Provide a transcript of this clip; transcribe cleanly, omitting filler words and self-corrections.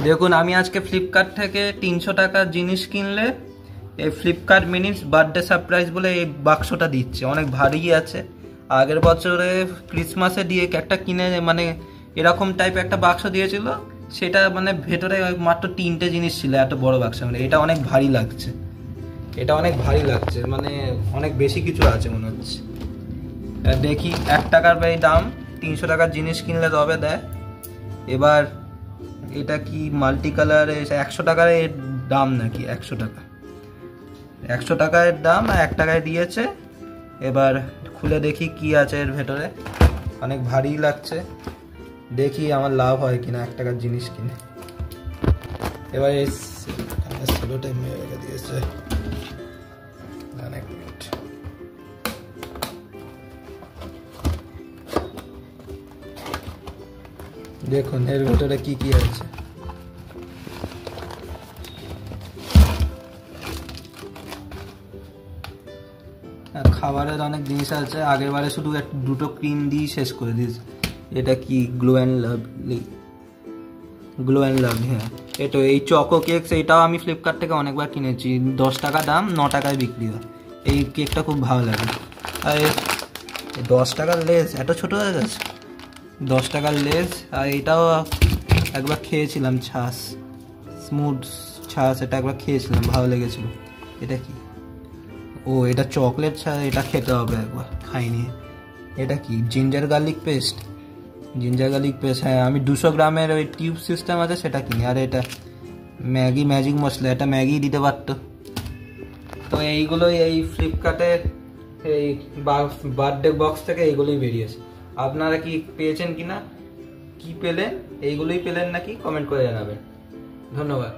দেখুন আমি আজকে ফ্লিপকার্ট থেকে 300 টাকার জিনিস কিনলে এই ফ্লিপকার্ট মিনিটস বার্থডে সারপ্রাইজ বলে এই বাক্সটা দিচ্ছে, অনেক ভারী আছে। আগের বছরে ক্রিসমাসে দিয়ে একটা কিনে মানে এরকম টাইপ একটা বাক্স দিয়েছিল, সেটা মানে ভেতরে মাত্র 3টে জিনিস ছিল, এত বড় বাক্স। মানে এটা অনেক ভারী লাগছে, এটা অনেক ভারী লাগছে, মানে অনেক বেশি কিছু আছে মনে হচ্ছে। দেখি 1 টাকার এই দাম, 300 টাকার জিনিস কিনলে তবে দেয়। এবার এটা কি মাল্টি কালার, 100 টাকার এর দাম নাকি? 100 টাকা, 100 টাকার দাম, 1 টাকায় দিয়েছে। এবার খুলে দেখি কি আছে এর ভেতরে। অনেক ভারী লাগছে, দেখি আমার লাভ হয় কিনা 1 টাকার জিনিস কিনে। এবার এই সেলোটাই মেরে রেখে দিয়েছে। দেখুন এর ভেতরে কি কি আছে। খাবারের অনেক জিনিস আছে, আগের বারে শুধু দুটো ক্রিম দিয়ে শেষ করে দিয়েছে। এটা কি glow and lovely, glow and lovely, হ্যাঁ। এটা এই চকো কেকস, এইটাও আমি ফ্লিপকার্ট থেকে অনেকবার কিনেছি, 10 টাকা দাম, 9 টাকায় বিক্রি হয়। এই কেকটা খুব ভালো লাগে। আর 10 টাকার লেস এত ছোটো হয়ে গেছে, 10 টাকার লেস। আর এটাও একবার খেয়েছিলাম, ছাস, স্মুথ ছাস, এটা একবার খেয়েছিলাম, ভালো লেগেছিল। এটা কি? ও এটা চকলেট ছাস, এটা খেতে হবে একবার, খাইনি। এটা কি? Ginger garlic paste, ginger garlic paste, হ্যাঁ। আমি 200 গ্রামের ওই টিউব সিস্টেম আছে সেটা কিনি। আর এটা ম্যাগি ম্যাজিক মশলা, এটা ম্যাগি দিতে পারতো। তো এইগুলোই এই ফ্লিপকার্টের এই বার্থডে বক্স থেকে এইগুলোই বেরিয়েছে। আপনারা কি পেয়েছেন কিনা, কি পেলেন, এইগুলোই পেলেন নাকি, কমেন্ট করে জানাবেন। ধন্যবাদ।